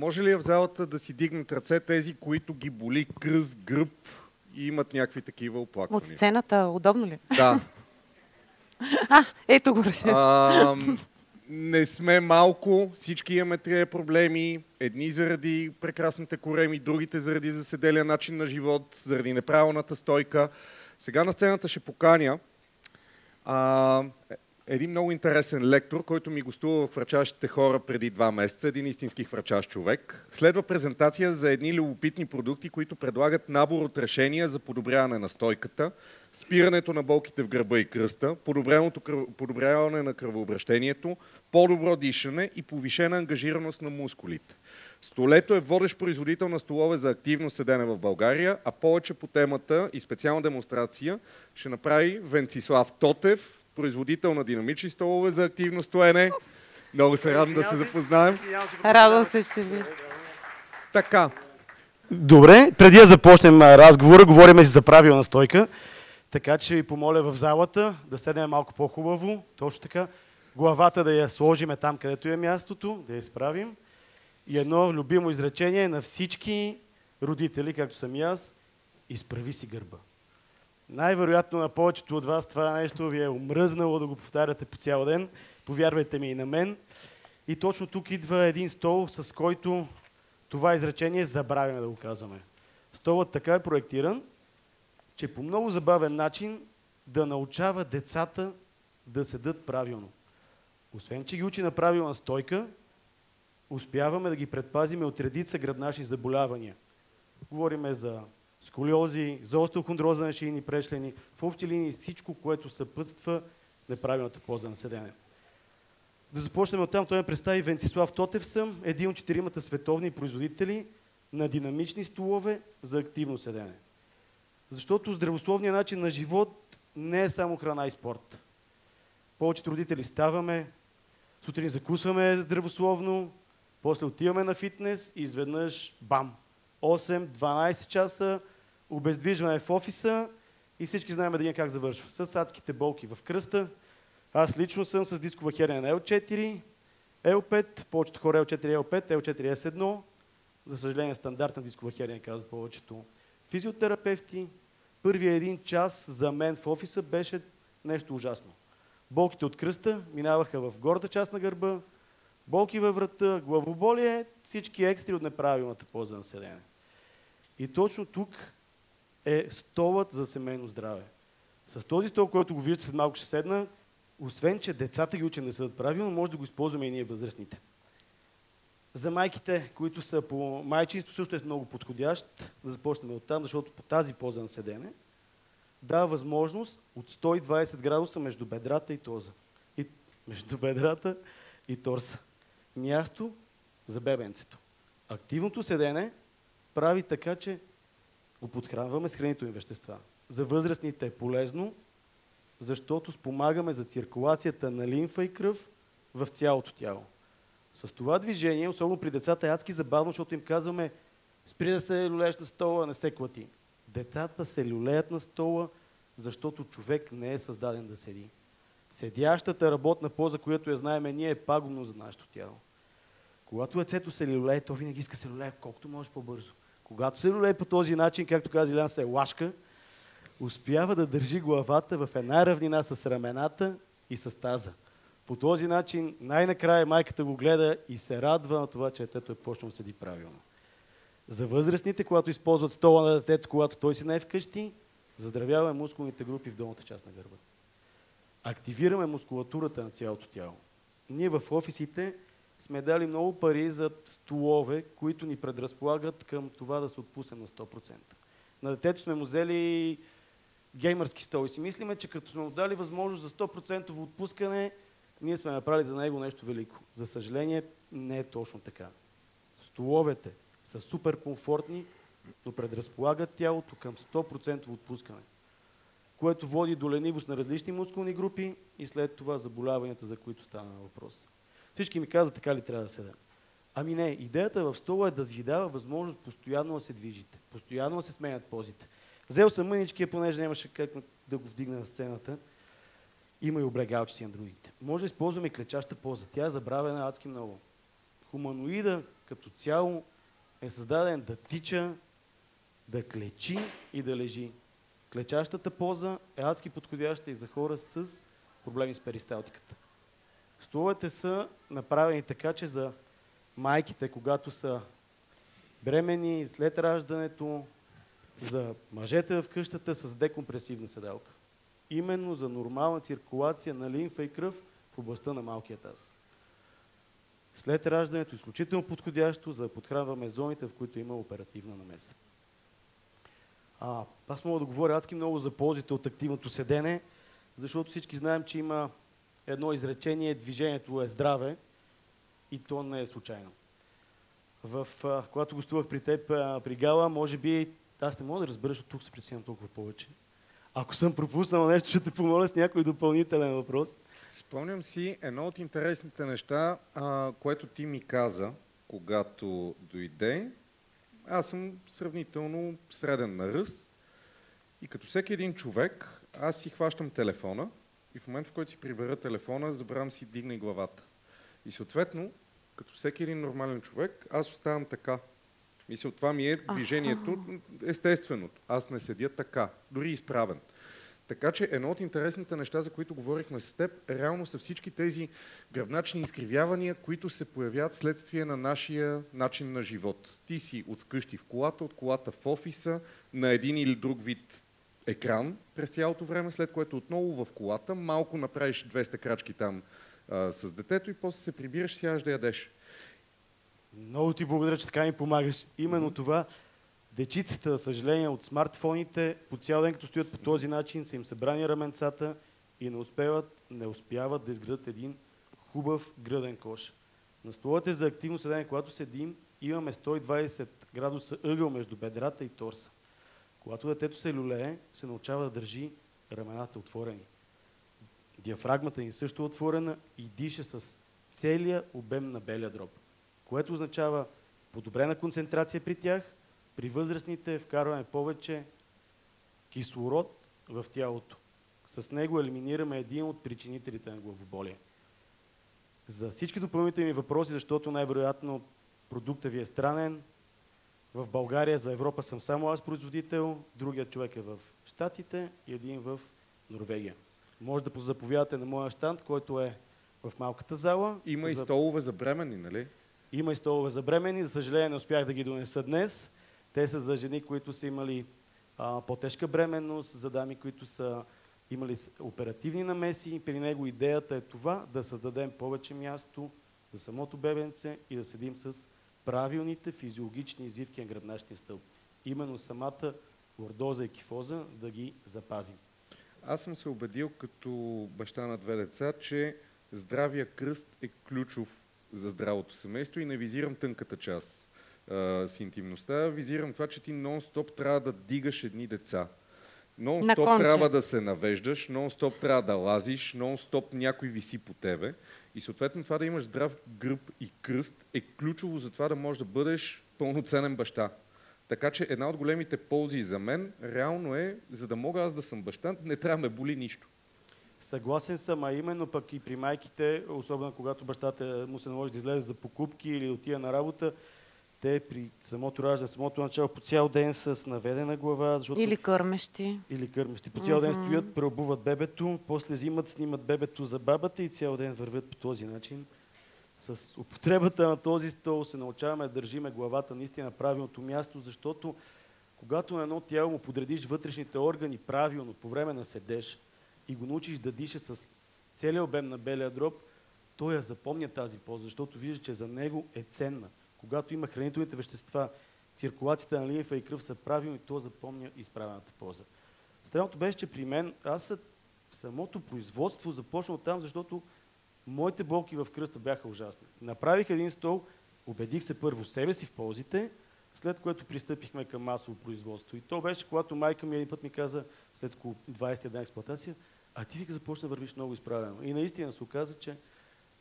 може ли в залата да си дигнат ръце тези, които ги боли кръст, гръб и имат някакви такива оплаквания? От сцената, удобно ли? Да. Ето го реши. Не сме малко, всички имаме тези проблеми. Едни заради прекрасните кореми, другите заради заседелия начин на живот, заради неправилната стойка. Сега на сцената ще поканя един много интересен лектор, който ми гостува в Врачащите хора преди 2 месеца, един истински хврачащ човек. Следва презентация за едни любопитни продукти, които предлагат набор от решения за подобряване на стойката, спирането на болките в гърба и кръста, подобряване на кръвообращението, по-добро дишане и повишена ангажираност на мускулите. Столето е водещ производител на столове за активно седене в България, а повече по темата и специална демонстрация ще направи Венцислав Тотев, производител на динамични столове за активно стоене. Много се радвам да се запознаем. Радвам се, ще ви. Така. Добре, преди да започнем разговора, говорим си за правилна стойка. Така че ви помоля в залата да седнем малко по-хубаво. Точно така. Главата да я сложиме там, където е мястото, да я изправим. И едно любимо изречение на всички родители, както съм и аз, изправи си гърба. Най-вероятно на повечето от вас това нещо ви е омръзнало да го повтаряте по цял ден. Повярвайте ми и на мен. И точно тук идва един стол, с който това изречение забравяме да го казваме. Столът така е проектиран, че по много забавен начин да научава децата да седат правилно. Освен, че ги учи на правилна стойка, успяваме да ги предпазиме от редица гръбначни заболявания. Говориме за сколиози, за остеохондроза на шийни прешлени, в общи линии всичко, което съпътства неправилната поза на седене. Да започнем оттам. Той ме представи Венцислав Тотев съм, един от 4 световни производители на динамични столове за активно седене. Защото здравословният начин на живот не е само храна и спорт. Повечето родители ставаме, сутрин закусваме здравословно, после отиваме на фитнес и изведнъж бам! 8-12 часа, обездвижване в офиса и всички знаем да как завършва. С адските болки в кръста. Аз лично съм с дискова херния на L4, L5, повечето хора L4, L5, L4, S1. За съжаление, стандартна дискова херния, казват повечето физиотерапевти. Първият 1 час за мен в офиса беше нещо ужасно. Болките от кръста минаваха в горната част на гърба, болки във врата, главоболие, всички екстри от неправилната поза на седене. И точно тук е столът за семейно здраве. С този стол, който го виждате, след малко ще седна, освен, че децата ги учим да седат правилно, може да го използваме и ние възрастните. За майките, които са по майчинство, също е много подходящ, да започнем оттам, защото по тази поза на седене дава възможност от 120 градуса между бедрата и тоза. Между бедрата и торса. Място за бебенцето. Активното седене прави така, че го подхранваме с хранителни вещества. За възрастните е полезно, защото спомагаме за циркулацията на лимфа и кръв в цялото тяло. С това движение, особено при децата, е адски забавно, защото им казваме спри да се люлееш на стола, не се клати. Децата се люлеят на стола, защото човек не е създаден да седи. Седящата работна поза, която я знаем ние, е пагубно за нашето тяло. Когато лицето се люлее, то винаги иска се люлее колкото може по-бързо. Когато се люлее по този начин, както каза Илян, се лашка, успява да държи главата в една равнина с рамената и с таза. По този начин най-накрая майката го гледа и се радва на това, че детето е почнало да седи правилно. За възрастните, когато използват стола на детето, когато той си не е вкъщи, заздравяваме мускулните групи в долната част на гърба. Активираме мускулатурата на цялото тяло. Ние в офисите сме дали много пари за столове, които ни предразполагат към това да се отпуснем на 100%. На детето сме му взели геймърски стол и си мислиме, че като сме му дали възможност за 100% отпускане, ние сме направили за него нещо велико. За съжаление, не е точно така. Столовете са супер комфортни, но предразполагат тялото към 100% отпускане, което води до ленивост на различни мускулни групи и след това заболяванията, за които стана въпрос. Всички ми казват, така ли трябва да седа? Ами не, идеята в стола е да ви дава възможност постоянно да се движите, постоянно да се сменят позите. Взел съм мъничкия, понеже нямаше как да го вдигна на сцената. Има и облегалчици на другите. Може да използваме клечаща поза. Тя е забравена адски много. хуманоида като цяло е създаден да тича, да клечи и да лежи. Клечащата поза е адски подходяща и за хора с проблеми с перисталтиката. Столовете са направени така, че за майките, когато са бремени, след раждането, за мъжете в къщата с декомпресивна седалка. Именно за нормална циркулация на лимфа и кръв в областта на малкия таз. След раждането изключително подходящо, за да подхранваме зоните, в които има оперативна намеса. Аз мога да говоря адски много за ползите от активното седене, защото всички знаем, че има едно изречение: движението е здраве, и то не е случайно. Когато гостувах при теб при Гала, може би аз не мога да разбера, защото тук се притеснявам толкова повече. Ако съм пропуснал нещо, ще те помоля с някой допълнителен въпрос. Спомням си едно от интересните неща, което ти ми каза, когато дойде. Аз съм сравнително среден на ръст и като всеки един човек, аз си хващам телефона и в момента, в който си прибера телефона, забравям си дигна и главата. И съответно, като всеки един нормален човек, аз оставам така. Мисля, това ми е движението естественото. Аз не седя така, дори изправен. Така че едно от интересните неща, за които говорихме с теб, реално са всички тези гръбначни изкривявания, които се появяват следствие на нашия начин на живот. Ти си от вкъщи в колата, от колата в офиса, на един или друг вид екран през цялото време, след което отново в колата, малко направиш 200 крачки там с детето и после се прибираш, сядаш да ядеш. Много ти благодаря, че така ми помагаш. Именно това. Дечицата, за съжаление, от смартфоните по цял ден, като стоят по този начин, са им събрани раменцата и не успяват да изградат един хубав гръден кош. На столовете за активно седене, когато седим, имаме 120 градуса ъгъл между бедрата и торса. Когато детето се люлее, се научава да държи рамената отворени. Диафрагмата ни също е отворена и диша с целия обем на белия дроб, което означава подобрена концентрация при тях. При възрастните вкарваме повече кислород в тялото. С него елиминираме един от причинителите на главоболие. За всички допълнителни въпроси, защото най-вероятно продуктът ви е странен, в България, за Европа съм само аз производител, другият човек е в Щатите и един в Норвегия. Може да заповядате на моя щанд, който е в малката зала. Има и столове за бремени, нали? Има и столове за бремени. За съжаление не успях да ги донеса днес. Те са за жени, които са имали по-тежка бременност, за дами, които са имали оперативни намеси. При него идеята е това: да създадем повече място за самото бебенце и да седим с правилните физиологични извивки на гръбначния стълб. Именно самата лордоза и кифоза да ги запазим. Аз съм се убедил като баща на 2 деца, че здравия кръст е ключов за здравото семейство и не визирам тънката част с интимността, визирам това, че ти нон-стоп трябва да дигаш едни деца. Нон-стоп трябва да се навеждаш, нон-стоп трябва да лазиш, нон-стоп някой виси по тебе и съответно това да имаш здрав гръб и кръст е ключово за това да можеш да бъдеш пълноценен баща. Така че една от големите ползи за мен реално е, за да мога аз да съм баща, не трябва да ме боли нищо. Съгласен съм, а именно пък и при майките, особено когато бащата му се наложи да излезе за покупки или да отида на работа, те при самото раждане, самото начало по цял ден с наведена глава. Защото... Или кърмещи. Или кърмещи. По цял ден стоят, преобуват бебето, после взимат, снимат бебето за бабата и цял ден вървят по този начин. С употребата на този стол се научаваме да държиме главата наистина на правилното място, защото когато на едно тяло му подредиш вътрешните органи правилно по време на седеж и го научиш да диша с целия обем на белия дроб, той я запомня тази поза, защото вижда, че за него е ценна. Когато има хранителните вещества, циркулацията на лимфа и кръв са правилни, то запомня изправената поза. Странното беше, че при мен аз самото производство започна там, защото моите болки в кръста бяха ужасни. Направих един стол, убедих се първо себе си в ползите, след което пристъпихме към масово производство. И то беше, когато майка ми един път ми каза, след около 20 ден експлоатация, а ти вика започна да вървиш много изправено. И наистина се оказа, че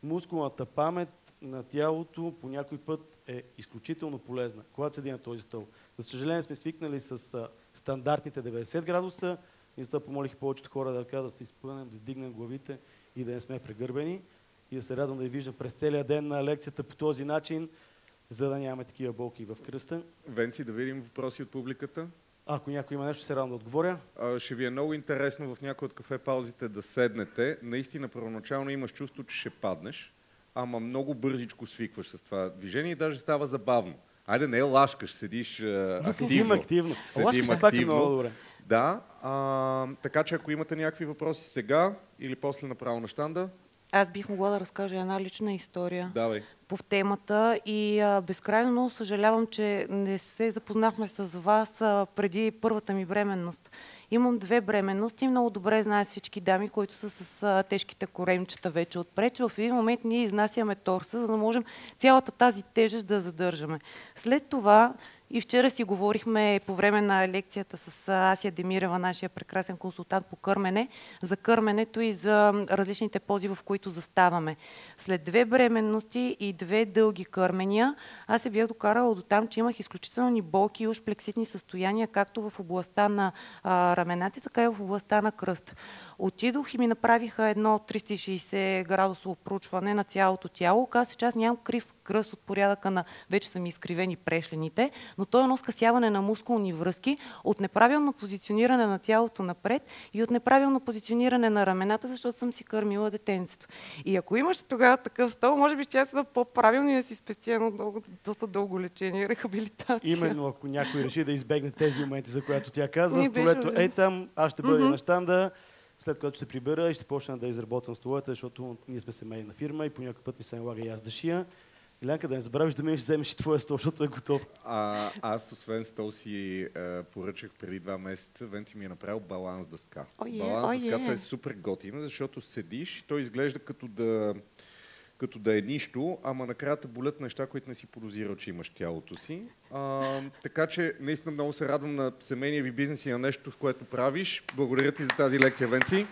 мускулната памет на тялото по някой път е изключително полезна, когато седи на този стол. За съжаление сме свикнали с стандартните 90 градуса и затова помолих повечето хора да се изпънем, да дигнем главите и да не сме прегърбени. и да се радвам да я виждам през целия ден на лекцията по този начин, за да нямаме такива болки в кръста. Венци, да видим въпроси от публиката. Ако някой има нещо, се радвам да отговоря. Ще ви е много интересно в някои от кафе паузите да седнете. Наистина, първоначално имаш чувство, че ще паднеш, ама много бързичко свикваш с това движение и даже става забавно. Айде, не лашкаш, седиш активно. Активно. Седим се пак е активно. много добре. Да, така че ако имате някакви въпроси сега или после направо на щанда, Аз бих могла да разкажа една лична история давай. по темата и безкрайно много съжалявам, че не се запознахме с вас преди първата ми бременност. Имам 2 бременности, много добре знаят всички дами, които са с тежките коремчета вече отпред, че в един момент ние изнасяме торса, за да можем цялата тази тежест да задържаме. След това и вчера си говорихме по време на лекцията с Асия Демирева, нашия прекрасен консултант по кърмене, за кърменето и за различните пози, в които заставаме. След 2 бременности и 2 дълги кърмения, аз се бях докарала до там, че имах изключителни болки и уж плекситни състояния, както в областта на рамената, така и в областта на кръст. Отидох и ми направиха едно 360 градусово проучване на цялото тяло. Оказва се, че аз нямам крив кръст от порядъка на вече са ми изкривени прешлените, но то е едно скъсяване на мускулни връзки от неправилно позициониране на тялото напред и от неправилно позициониране на рамената, защото съм си кърмила детенцето. И ако имаш тогава такъв стол, може би ще да по-правилно и да си спести едно доста дълго лечение и рехабилитация. Именно ако някой реши да избегне тези моменти, за които тя каза, столето там, аз ще бъда на щанда, след което ще прибера и ще почна да изработвам столета, защото ние сме семейна фирма и по някакъв път ми се налага и аз да шия. Илянка, да не забравиш да ми вземеш и твоя стол, защото е готов. Аз освен стол си поръчах преди 2 месеца. Венци ми е направил баланс дъска. Баланс дъската е супер готина, защото седиш и той изглежда като да е нищо, ама накрая те болят неща, които не си подозирал, че имаш тялото си. Така че наистина много се радвам на семейния ви бизнес и на нещо, в което правиш. Благодаря ти за тази лекция, Венци.